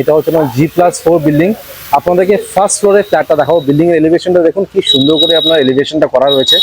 এটা হচ্ছে না G+4 বিল্ডিং। আপনাদেরকে ফার্স্ট ফ্লোরে ফ্ল্যাটটা দেখাবো। বিল্ডিং এর এলিভেশনটা দেখুন কি সুন্দর করে আপনার এলিভেশনটা করা রয়েছে।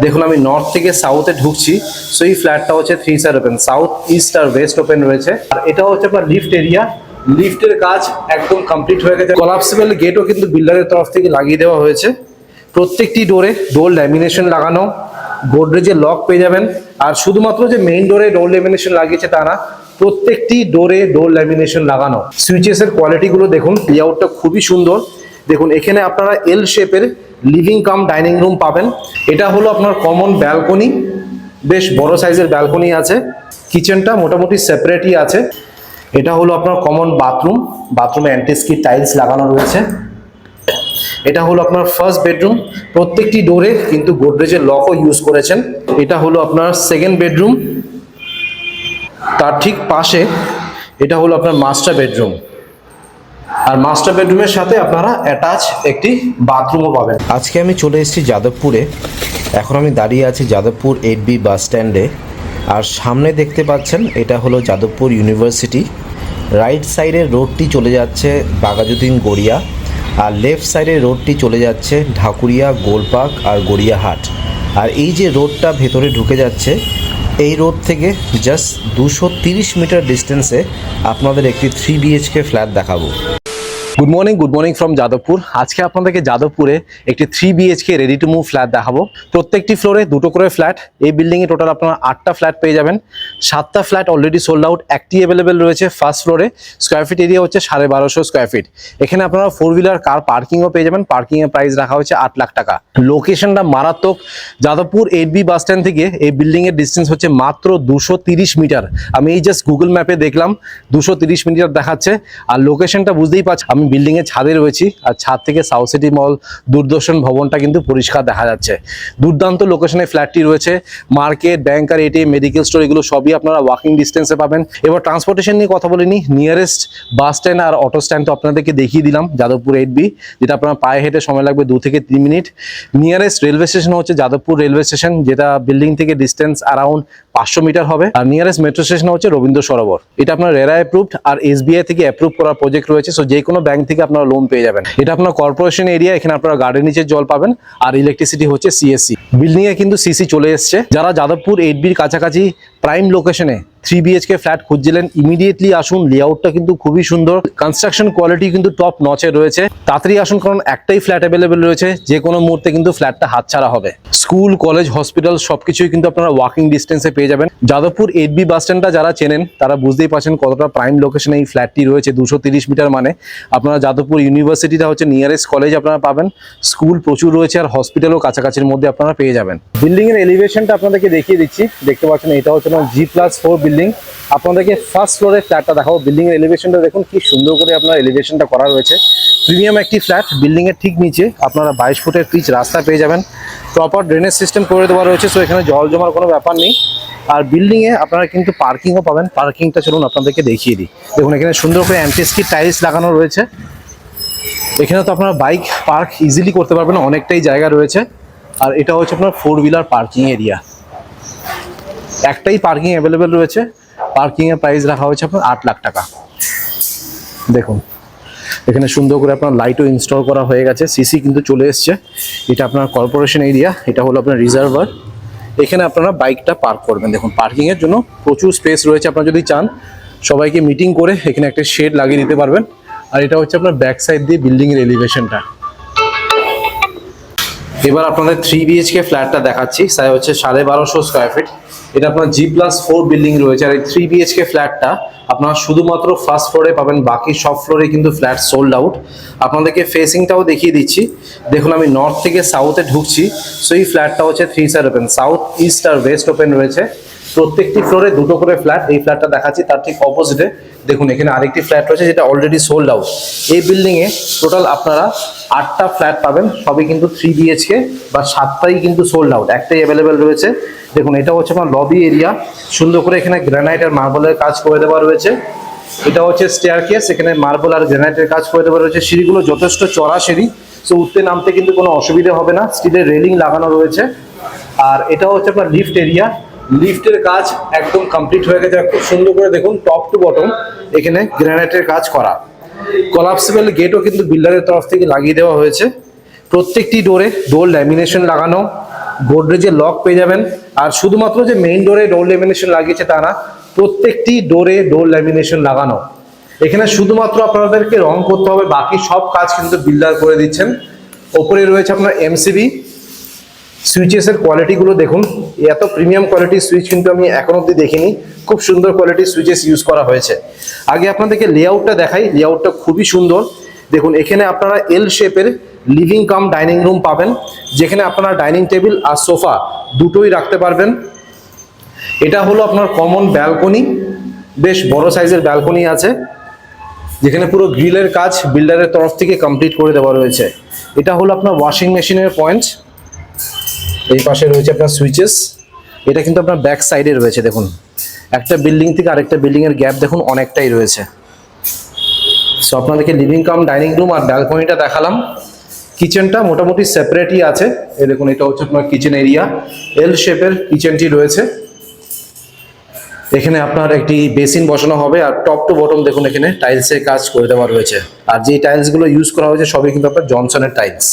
দেখুন আমি নর্থ থেকে সাউথে ঢুকছি, সো এই ফ্ল্যাটটা হচ্ছে 3 সাইড ওপেন, সাউথ, ইস্ট আর ওয়েস্ট ওপেন রয়েছে। আর এটা হচ্ছে আপনার লিফট এরিয়া। লিফটের কাজ একদম কমপ্লিট হয়ে গেছে। কলাপসিবল গেটও কিন্তু বিল্ডারের তরফ থেকে লাগিয়ে দেওয়া হয়েছে। প্রত্যেকটি ডোরে ডোর ল্যামিনেশন লাগানো, গোদরেজের লক পেয়ে যাবেন। আর শুধুমাত্র যে মেইন ডোরে ডোর ল্যামিনেশন লাগিয়েছে তা না, প্রত্যেকটি ডোরে ডোর ল্যামিনেশন লাগানো। সুইচেস এর কোয়ালিটি গুলো দেখুন, লেআউটটা খুবই সুন্দর। দেখুন এখানে আপনারা এল শেপের লিভিং কাম ডাইনিং রুম পাবেন। এটা হলো আপনার কমন ব্যালকনি, বেশ বড় সাইজের ব্যালকনি আছে। কিচেনটা মোটামুটি সেপারেটই আছে। এটা হলো আপনার কমন বাথরুম, বাথরুমে অ্যান্টিস্কি টাইলস লাগানো রয়েছে। এটা হলো আপনার ফার্স্ট বেডরুম, প্রত্যেকটি ডোরে কিন্তু গোদরেজের লকও ইউজ করেছেন। এটা হলো আপনার সেকেন্ড বেডরুম, তার ঠিক পাশে এটা হলো আপনার মাস্টার বেডরুম। আর মাস্টার বেডরুমের সাথে আপনারা অ্যাটাচ একটি বাথরুমও পাবেন। আজকে আমি চলে এসেছি যাদবপুরে। এখন আমি দাঁড়িয়ে আছি যাদবপুর 8B বাস স্ট্যান্ডে। আর সামনে দেখতে পাচ্ছেন এটা হলো যাদবপুর ইউনিভার্সিটি। রাইট সাইডের রোডটি চলে যাচ্ছে বাঘাযতীন গড়িয়া, আর লেফট সাইডের রোডটি চলে যাচ্ছে ঢাকুরিয়া, গোলপাক আর গড়িয়াহাট। আর এই যে রোডটা ভেতরে ঢুকে যাচ্ছে, এই রোড থেকে জাস্ট 230 মিটার ডিস্টেন্সে আপনাদের একটি 3 BHK ফ্ল্যাট দেখাবো। Good morning from Jadavpur. আজকে আপনাদেরকে যাদবপুরে একটি 3 BHK ready to move flat দেখাবো। প্রত্যেকটি ফ্লোরে দুটো করে ফ্ল্যাট। এই বিল্ডিং এ টোটাল আপনারা 8টা ফ্ল্যাট পেয়ে যাবেন। 7টা ফ্ল্যাট অলরেডি সোল্ড আউট, একটি অ্যাভেলেবেল রয়েছে ফার্স্ট ফ্লোরে। স্কোয়ার ফিট এরিয়া হচ্ছে 1250 স্কোয়ার ফিট। এখানে আপনারা 4 হুইলার কার পার্কিংও পেয়ে যাবেন। পার্কিং এর প্রাইস রাখা হয়েছে 8 লাখ টাকা। লোকেশনটা মারাত্মক। যাদবপুর 8B বাস স্ট্যান্ড থেকে এই বিল্ডিং এর ডিস্টেন্স হচ্ছে মাত্র 230 মিটার। আমি এই জাস্ট গুগল ম্যাপে দেখলাম 230 মিটার দেখাচ্ছে। আর লোকেশনটা বুঝতেই পারছি, আমি বিল্ডিং এর ছাদে রয়েছি, আর ছাদ থেকে সাউথ সিটি মল, দূরদর্শন ভবনটা কিন্তু পরিষ্কার দেখা যাচ্ছে। দুর্দান্ত লোকেশনে ফ্ল্যাটটি রয়েছে। মার্কেট, ব্যাংক আর এটিএম, মেডিকেল স্টোর এগুলো সবই আপনারা ওয়াকিং ডিস্টেন্সে পাবেন। এবার ট্রান্সপোর্টেশন নিয়ে কথা বলিনি। নিয়ারেস্ট বাস স্ট্যান্ড আর অটো স্ট্যান্ড তো আপনাদেরকে দেখিয়ে দিলাম, যাদবপুর 8B, যেটা আপনার পায়ে হেঁটে সময় লাগবে 2 থেকে 3 মিনিট। নিয়ারেস্ট রেলওয়ে স্টেশন হচ্ছে যাদবপুর রেলওয়ে স্টেশন, যেটা বিল্ডিং থেকে ডিস্টেন্স অ্যারাউন্ড 500 মিটার হবে। আর নিয়ারেস্ট মেট্রো স্টেশন হচ্ছে রবীন্দ্র সরোবর। এটা আপনার রেরা অ্যাপ্রুভড আর SBI থেকে অ্যাপ্রুভ করা প্রজেক্ট রয়েছে। সো যে কোনো ব্যাংক থেকে আপনারা লোন পেয়ে যাবেন। এটা আপনার কর্পোরেশন এরিয়া, এখানে আপনারা গার্ডেন নিচে জল পাবেন। আর ইলেকট্রিসিটি হচ্ছে CSC। বিল্ডিং এ কিন্তু CC চলে এসছে। যারা যাদবপুর 8Bর কাছাকাছি প্রাইম লোকেশনে 3 BHK ফ্ল্যাট খুঁজছিলেন, ইমিডিয়েটলি আসুন। লেআউটটা কিন্তু খুবই সুন্দর, কনস্ট্রাকশন কোয়ালিটি কিন্তু টপ নচে রয়েছে। তাড়াতাড়ি আসুন, কারণ একটাই ফ্ল্যাট অ্যাভেলেবেল রয়েছে। যে কোনো মুহূর্তে কিন্তু ফ্ল্যাটটা হাতছাড়া হবে। স্কুল, কলেজ, হসপিটাল সবকিছুই কিন্তু আপনারা ওয়াকিং ডিস্টেন্সে পেয়ে যাবেন। যাদবপুর 8B বাস স্ট্যান্ডটা যারা চেনেন তারা বুঝতেই পারছেন কতটা প্রাইম লোকেশনে এই ফ্ল্যাটটি রয়েছে। 230 মিটার মানে আপনারা যাদবপুর ইউনিভার্সিটিটা হচ্ছে নিয়ারেস্ট কলেজ আপনারা পাবেন। স্কুল প্রচুর রয়েছে, আর হসপিটালও কাছাকাছির মধ্যে আপনারা পেয়ে যাবেন। বিল্ডিং এর এলিভেশনটা আপনাদেরকে দেখিয়ে দিচ্ছি। দেখতে পাচ্ছেন এটা হচ্ছে না G+4 বিল্ডিং। আপনাদেরকে ফার্স্ট ফ্লোরে ফ্ল্যাটটা দেখাবো। বিল্ডিং এর এলিভেশনটা দেখুন কি সুন্দর করে আপনার এলিভেশনটা করা রয়েছে। প্রিমিয়াম একটি ফ্ল্যাট। বিল্ডিং এর ঠিক নিচে আপনারা 22 ফুটের পিচ রাস্তা পেয়ে যাবেন। প্রপার ড্রেনেজ সিস্টেম করে দেওয়া রয়েছে, সো এখানে জল জমার কোনো ব্যাপার নেই। আর বিল্ডিং এ আপনারা কিন্তু পার্কিংও পাবেন। পার্কিংটা চলুন আপনাদেরকে দেখিয়ে দিই। দেখুন এখানে সুন্দর করে অ্যান্টিস্কি টাইলস লাগানো রয়েছে। এখানে তো আপনারা বাইক পার্ক ইজিলি করতে পারবেন, অনেকটাই জায়গা রয়েছে। আর এটা হচ্ছে আপনার 4 হুইলার পার্কিং এরিয়া। একটাই পার্কিং অ্যাভেলেবেল রয়েছে। পার্কিং এর প্রাইস রাখা হয়েছে আপনার 8 লাখ টাকা। দেখুন এখানে সুন্দর করে আপনার লাইটও ইনস্টল করা হয়ে গেছে। CC কিন্তু চলে এসছে। এটা আপনার কর্পোরেশন এরিয়া, এটা হলো আপনার রিজার্ভার। এখানে আপনারা বাইকটা পার্ক করবেন। দেখুন পার্কিং এর জন্য প্রচুর স্পেস রয়েছে। আপনারা যদি চান সবাইকে মিটিং করে এখানে একটা শেড লাগিয়ে দিতে পারবেন। আর এটা হচ্ছে আপনার ব্যাক সাইড দিয়ে বিল্ডিং এর এলিভেশনটা। এবার আপনাদের 3 BHK ফ্ল্যাটটা দেখাচ্ছি। সাইজ হচ্ছে 1250 স্কোয়ার ফিট। এটা আপনার G+4 বিল্ডিং রয়েছে। আর এই 3 BHK ফ্ল্যাটটা আপনারা শুধুমাত্র ফার্স্ট ফ্লোরে পাবেন, বাকি সব ফ্লোরে কিন্তু ফ্ল্যাট সোল্ড আউট। আপনাদেরকে ফেসিংটাও দেখিয়ে দিচ্ছি। দেখুন আমি নর্থ থেকে সাউথে ঢুকছি, সো এই ফ্ল্যাটটা হচ্ছে 3 সাইড ওপেন, সাউথ, ইস্ট আর ওয়েস্ট ওপেন রয়েছে। প্রত্যেকটি ফ্লোরে দুটো করে ফ্ল্যাট। এই ফ্ল্যাটটা দেখাচ্ছি, তার ঠিক অপোজিটে দেখুন এখানে আরেকটি ফ্ল্যাট রয়েছে যেটা অলরেডি সোল্ড আউট। এই বিল্ডিং এ টোটাল আপনারা 8টা ফ্ল্যাট পাবেন, সবই কিন্তু 3 BHK, বা 7টাই কিন্তু সোল্ড আউট, একটাই অ্যাভেলেবেল রয়েছে। দেখুন এটা হচ্ছে আপনার লবি এরিয়া। সুন্দর করে এখানে গ্রানাইট আর মার্বেলের কাজ করে দেওয়া রয়েছে। এটা হচ্ছে স্টেয়ারকেস, এখানে মার্বেল আর গ্রানাইটের কাজ করে দেওয়া রয়েছে। সিঁড়িগুলো যথেষ্ট চড়া সিঁড়ি, সো উঠতে নামতে কিন্তু কোনো অসুবিধা হবে না। স্টিলের রেলিং লাগানো রয়েছে। আর এটা হচ্ছে আপনার লিফট এরিয়া। লিফটের কাজ একদম কমপ্লিট হয়ে গেছে। খুব সুন্দর করে দেখুন টপ টু বটম এখানে গ্রানাইটের কাজ করা। কলাপসিবল গেটও কিন্তু বিল্ডারের তরফ থেকে লাগিয়ে দেওয়া হয়েছে। প্রত্যেকটি ডোরে ডোর ল্যামিনেশন লাগানো, গোদরেজের লক পেয়ে যাবেন। আর শুধুমাত্র যে মেইন ডোরে ডোর ল্যামিনেশন লাগিয়েছে তা না, প্রত্যেকটি ডোরে ডোর ল্যামিনেশন লাগানো। এখানে শুধুমাত্র আপনাদেরকে রং করতে হবে, বাকি সব কাজ কিন্তু বিল্ডার করে দিচ্ছেন। ওপরে রয়েছে আপনার এমসিবি। সুইচেসের কোয়ালিটিগুলো দেখুন, এত প্রিমিয়াম কোয়ালিটির সুইচ কিন্তু আমি এখন অবধি দেখিনি। খুব সুন্দর কোয়ালিটির সুইচেস ইউজ করা হয়েছে। আগে আপনাদেরকে লেআউটটা দেখাই, লেআউটটা খুবই সুন্দর। দেখুন এখানে আপনারা এল শেপের লিভিং কাম ডাইনিং রুম পাবেন, যেখানে আপনারা ডাইনিং টেবিল আর সোফা দুটোই রাখতে পারবেন। এটা হলো আপনার কমন ব্যালকনি, বেশ বড় সাইজের ব্যালকনি আছে, যেখানে পুরো গ্রিলের কাজ বিল্ডারের তরফ থেকে কমপ্লিট করে দেওয়া রয়েছে। এটা হলো আপনার ওয়াশিং মেশিনের পয়েন্ট। এই পাশে রয়েছে আপনার সুইচেস। এটা কিন্তু আপনার ব্যাক সাইডে রয়েছে। দেখুন একটা বিল্ডিং থেকে আরেকটা বিল্ডিং এর গ্যাপ দেখুন অনেকটাই রয়েছে। সো আপনাদেরকে লিভিং কাম ডাইনিং রুম আর ব্যালকনিটা দেখালাম। কিচেনটা মোটামুটি সেপারেটই আছে। এই দেখুন এটা হচ্ছে আপনার কিচেন এরিয়া, এল শেপের কিচেনটি রয়েছে। এখানে আপনার একটি বেসিন বসানো হবে, আর টপ টু বটম দেখুন এখানে টাইলসের কাজ করে দেওয়া রয়েছে। আর যে টাইলসগুলো ইউজ করা হয়েছে সবই কিন্তু আপনার জনসনের টাইলস।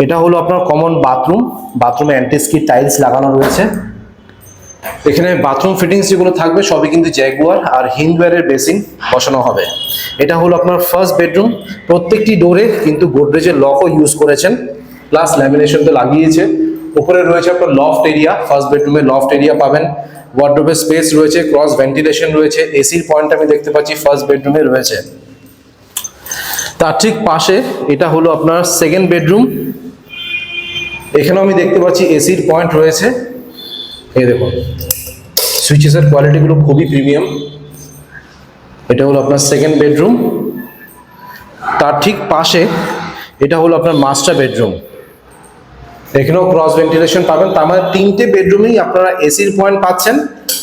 এটা হলো আপনার কমন বাথরুম, বাথরুমে অ্যান্টিস্কিড টাইলস লাগানো রয়েছে। এখানে বাথরুম ফিটিংস যেগুলো থাকবে সবই কিন্তু জ্যাগুয়ার আর হিন্দওয়্যারের বেসিন বসানো হবে। এটা হলো আপনার ফার্স্ট বেডরুম। প্রত্যেকটি ডোরে কিন্তু গোদরেজের লকও ইউজ করেছেন, প্লাস ল্যামিনেশন তো লাগিয়েছে। উপরে রয়েছে আপনার লফট এরিয়া, ফার্স্ট বেডরুমে লফট এরিয়া পাবেন। ওয়ার্ডরোবের স্পেস রয়েছে, ক্রস ভেন্টিলেশন রয়েছে, এসির পয়েন্ট আমি দেখতে পাচ্ছি ফার্স্ট বেডরুমে রয়েছে। তার ঠিক পাশে এটা হলো আপনার সেকেন্ড বেডরুম। এখানেও আমি দেখতে পাচ্ছি এসির পয়েন্ট রয়েছে। এই দেখুন সুইচেসের কোয়ালিটিগুলো খুবই প্রিমিয়াম। এটা হলো আপনার সেকেন্ড বেডরুম। তার ঠিক পাশে এটা হলো আপনার মাস্টার বেডরুম। এখানেও ক্রস ভেন্টিলেশন পাবেন। তার মানে তিনটে বেডরুমেই আপনারা এসির পয়েন্ট পাচ্ছেন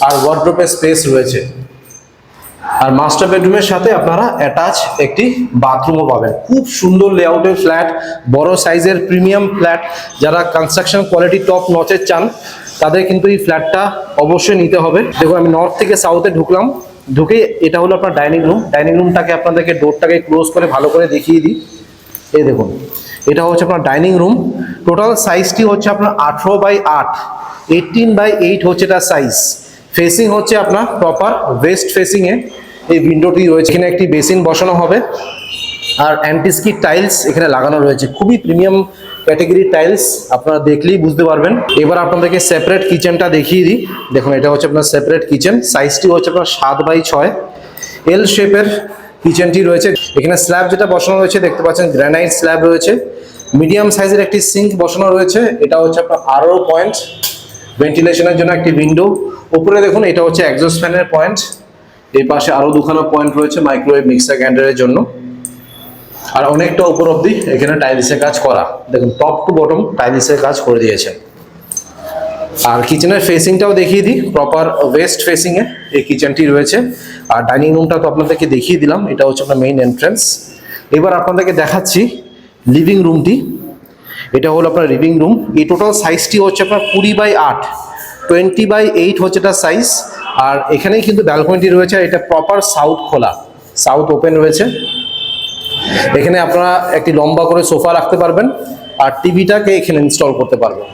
আর ওয়ার্ডরোবের স্পেস রয়েছে। আর মাস্টার বেডরুমের সাথে আপনারা অ্যাটাচ একটি বাথরুমও পাবেন। খুব সুন্দর লেআউটের ফ্ল্যাট, বড় সাইজের প্রিমিয়াম ফ্ল্যাট। যারা কনস্ট্রাকশন কোয়ালিটি টপ নচের চান তাদের কিন্তু এই ফ্ল্যাটটা অবশ্যই নিতে হবে। দেখুন আমি নর্থ থেকে সাউথে ঢুকলাম, ঢুকে এটা হলো আপনার ডাইনিং রুম। ডাইনিং রুমটাকে আপনাদেরকে ডোরটাকে ক্লোজ করে ভালো করে দেখিয়ে দিই। এই দেখুন এটা হচ্ছে আপনার ডাইনিং রুম। টোটাল সাইজটি হচ্ছে আপনার 18x8, 18x8 হচ্ছে এটা সাইজ। ফেসিং হচ্ছে আপনার প্রপার ওয়েস্ট ফেসিং এ এই উইন্ডোটি রয়েছে। এখানে একটি বেসিন বসানো হবে আর অ্যান্টিস্কিড টাইলস এখানে লাগানো রয়েছে। খুবই প্রিমিয়াম ক্যাটাগরির টাইলস, আপনারা দেখলেই বুঝতে পারবেন। এবার আপনাদেরকে সেপারেট কিচেনটা দেখিয়ে দিই। দেখুন এটা হচ্ছে আপনার সেপারেট কিচেন। সাইজটি হচ্ছে আপনার 7x6, এল শেপের কিচেনটি রয়েছে। এখানে স্ল্যাব যেটা বসানো রয়েছে দেখতে পাচ্ছেন গ্রানাইট স্ল্যাব রয়েছে। মিডিয়াম সাইজের একটি সিঙ্ক বসানো রয়েছে। এটা হচ্ছে আপনার আরও পয়েন্ট, ভেন্টিলেশনের জন্য একটি উইন্ডো। উপরে দেখুন এটা হচ্ছে এক্সস্ট ফ্যানের পয়েন্ট। এই পাশে আরো দুখানা পয়েন্ট রয়েছে মাইক্রোওয়েভ মিক্সার গ্রাইন্ডারের জন্য। আর অনেকটা উপর অব্দি এখানে টাইলসের কাজ করা। দেখুন টপ টু বটম টাইলসের কাজ করে দিয়েছে। আর কিচেনের ফেসিংটাও দেখিয়ে দিই, প্রপার ওয়েস্ট ফেসিং এ এই কিচেনটি রয়েছে। আর ডাইনিং রুমটা তো আপনাদেরকে দেখিয়ে দিলাম, এটা হচ্ছে আপনার মেইন এন্ট্রান্স। এবার আপনাদেরকে দেখাচ্ছি লিভিং রুমটি। এটা হলো আপনার লিভিং রুম। এই টোটাল সাইজটি হচ্ছে আপনার 20x8, 20x8 হচ্ছে এটা সাইজ। আর এখানেই কিন্তু ব্যালকনিটি রয়েছে। এটা প্রপার সাউথ খোলা, সাউথ ওপেন রয়েছে। এখানে আপনারা একটি লম্বা করে সোফা রাখতে পারবেন আর টিভিটাকে এখানে ইনস্টল করতে পারবেন।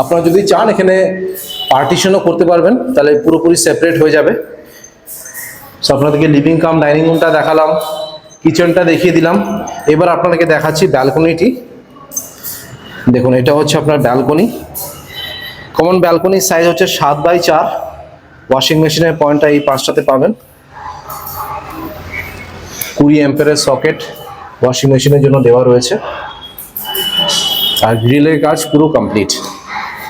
আপনারা যদি চান এখানে পার্টিশনও করতে পারবেন, তাহলে পুরোপুরি সেপারেট হয়ে যাবে। সো আপনাদেরকে লিভিং কাম ডাইনিং রুমটা দেখালাম, কিচেনটা দেখিয়ে দিলাম। এবার আপনাদেরকে দেখাচ্ছি ব্যালকনিটি। দেখুন এটা হচ্ছে আপনার ব্যালকনি। কমন ব্যালকনির সাইজ হচ্ছে 7x4। ওয়াশিং মেশিনের পয়েন্টটা এই পাঁচটাতে পাবেন। 20 অ্যাম্পিয়ারের সকেট ওয়াশিং মেশিনের জন্য দেওয়া রয়েছে। আর গ্রিলের কাজ পুরো কমপ্লিট।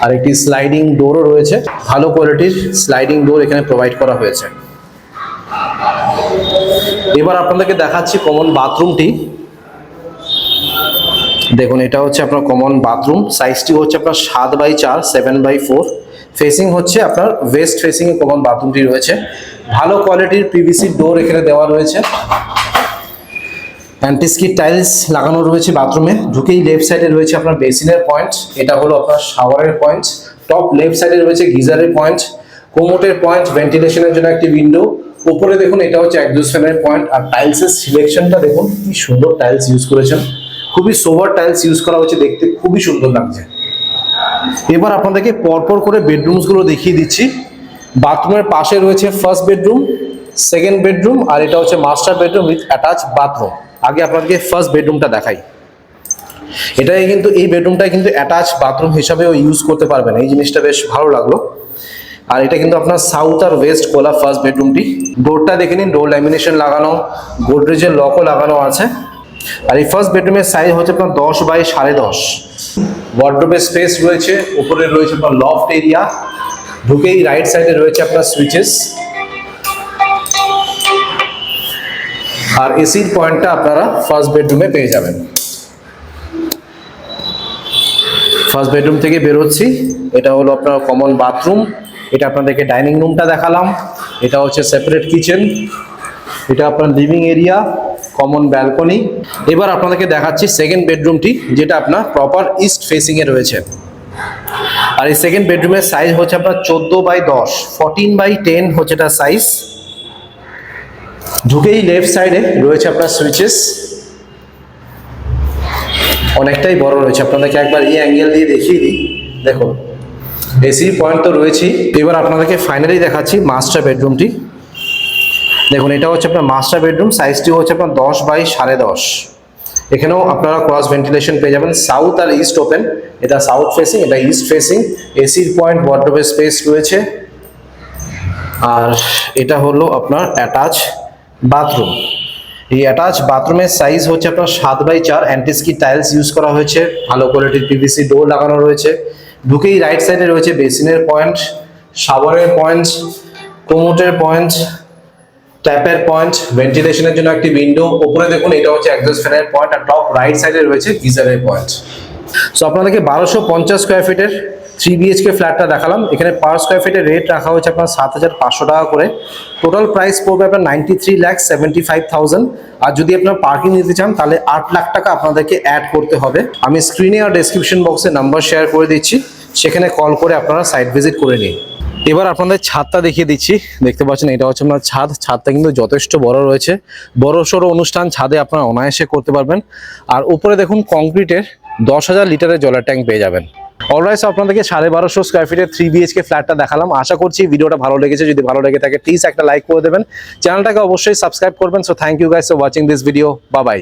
আর একটি স্লাইডিং ডোরও রয়েছে, ভালো কোয়ালিটির স্লাইডিং ডোর এখানে প্রোভাইড করা হয়েছে। এবার আপনাদেরকে দেখাচ্ছি কমন বাথরুমটি। দেখুন এটা হচ্ছে আপনার কমন বাথরুম। সাইজটি হচ্ছে আপনার 7x4, 7x4। ফেসিং হচ্ছে আপনার ওয়েস্ট ফেসিং এ কমন বাথরুমটি রয়েছে। ভালো কোয়ালিটির পিভিসি ডোর এখানে দেওয়া রয়েছে। অ্যান্টিস্কিড টাইলস লাগানো রয়েছে বাথরুমে। ঢুকেই লেফট সাইডে রয়েছে আপনার বেসিনের পয়েন্ট। এটা হলো আপনার শাওয়ারের পয়েন্ট। টপ লেফট সাইডে রয়েছে গিজারের পয়েন্ট, কোমোটের পয়েন্ট, ভেন্টিলেশনের জন্য একটি উইন্ডো। উপরে দেখুন এটা হচ্ছে এক্সস্ট ফ্যানের পয়েন্ট, আর টাইলসের সিলেকশনটা দেখুন কি সুন্দর টাইলস ইউজ করেছেন, খুবই সোবার টাইলস ইউজ করা হচ্ছে, দেখতে খুবই সুন্দর লাগছে। এবার আপনাদেরকে পরপর করে বেডরুমস গুলো দেখিয়ে দিচ্ছি। বাথরুমের পাশে রয়েছে ফার্স্ট বেডরুম, সেকেন্ড বেডরুম, আর এটা হচ্ছে master bedroom with attach bathroom. আগে আপনাদেরকে ফার্স্ট বেডরুমটা দেখাই। এটাই কিন্তু এই বেডরুমটা কিন্তু অ্যাটাচ বাথরুম হিসাবেও ইউজ করতে পারবেন, এই জিনিসটা বেশ ভালো লাগলো। আর এটা কিন্তু আপনার সাউথ আর ওয়েস্ট খোলা ফার্স্ট বেডরুমটি। ডোরটা দেখে নিন, ডোর ল্যামিনেশন লাগানো, গোদরেজের লকও লাগানো আছে। আর এই ফার্স্ট বেডরুমের সাইজ হচ্ছে আপনার 10 বাই 10.5। ওয়ার্ডরোবের স্পেস রয়েছে, উপরে রয়েছে আপনার লফট এরিয়া, ঢুকেই রাইট সাইডে রয়েছে আপনার সুইচেস, আর এসির পয়েন্টটা আপনারা ফার্স্ট বেডরুমে পেয়ে যাবেন। ফার্স্ট বেডরুম থেকে বেরোচ্ছি, এটা হলো আপনার কমন বাথরুম, এটা আপনাদেরকে ডাইনিং রুমটা দেখালাম, এটা হচ্ছে সেপারেট কিচেন, এটা আপনার লিভিং এরিয়া, কমন ব্যালকনি। এবার আপনাদেরকে দেখাচ্ছি সেকেন্ড বেডরুমটি, যেটা আপনার প্রপার ইস্ট ফেসিং এ রয়েছে। আর এই সেকেন্ড বেডরুমের সাইজ হচ্ছে আপনার 14 বাই 10, 14 বাই 10 হচ্ছে এটা সাইজ। ঢুকেই লেফট সাইডে রয়েছে আপনার সুইচেস, অনেকটাই বড় রয়েছে, আপনাদেরকে একবার এই অ্যাঙ্গেল দিয়ে দেখিয়ে দিই। দেখুন এসি পয়েন্ট তো রয়েছেই। এবার আপনাদেরকে ফাইনালি দেখাচ্ছি মাস্টার বেডরুমটি। দেখুন এটা হচ্ছে আপনার মাস্টার বেডরুম, সাইজটি হচ্ছে আপনার 10 বাই 10.5। এখানেও আপনারা ক্রস ভেন্টিলেশন পেয়ে যাবেন, সাউথ আর ইস্ট ওপেন, এটা সাউথ ফেসিং, এটা ইস্ট ফেসিং। এসির পয়েন্ট, ওয়ার্ডরোবের স্পেস রয়েছে, আর এটা হলো আপনার অ্যাটাচ বাথরুম। এই অ্যাটাচ বাথরুমের সাইজ হচ্ছে আপনার 7 বাই 4, অ্যান্টিস্কি টাইলস ইউজ করা হয়েছে, ভালো কোয়ালিটির পিভিসি ডোর লাগানো রয়েছে। ঢুকেই রাইট সাইডে রয়েছে বেসিনের পয়েন্ট, শাওয়ারের পয়েন্ট, কোমোটের পয়েন্ট, ট্যাপের পয়েন্ট, ভেন্টিলেশনের জন্য একটি উইন্ডো। উপরে দেখুন এটা হচ্ছে এক্সস্ট ফ্যানের পয়েন্ট, আর টপ রাইট সাইডে রয়েছে গিজারের পয়েন্ট। সো আপনাদেরকে 1250 স্কোয়ার ফিটের 3 বিএইচকে ফ্ল্যাটটা দেখালাম। এখানে পার স্কোয়ার ফিটের রেট রাখা হয়েছে আপনার 7,500 টাকা করে। টোটাল প্রাইস পড়বে আপনার 93,75,000। আর যদি আপনার পার্কিং নিতে চান তাহলে 8 লাখ টাকা আপনাদেরকে অ্যাড করতে হবে। আমি স্ক্রিনে আর ডেসক্রিপশন বক্সে নাম্বার শেয়ার করে দিচ্ছি, সেখানে কল করে আপনারা সাইট ভিজিট করে নিন। এবার আপনাদের ছাদটা দেখিয়ে দিচ্ছি। দেখতে পাচ্ছেন এটা হচ্ছে আপনার ছাদ। ছাদটা কিন্তু যথেষ্ট বড় রয়েছে, বড় সড়ো অনুষ্ঠান ছাদে আপনারা অনায়াসে করতে পারবেন। আর উপরে দেখুন কংক্রিটের 10,000 লিটারের জলের ট্যাঙ্ক পেয়ে যাবেন। অলরাইট, আপনাদেরকে 1250 স্কোয়ার ফিটের 3 বিএইচকে ফ্ল্যাটটা দেখালাম। আশা করছি ভিডিওটা ভালো লেগেছে। যদি ভালো লেগে থাকে প্লিজ একটা লাইক করে দেবেন, চ্যানেলটাকে অবশ্যই সাবস্ক্রাইব করবেন। So thank you guys for watching this video. Bye by.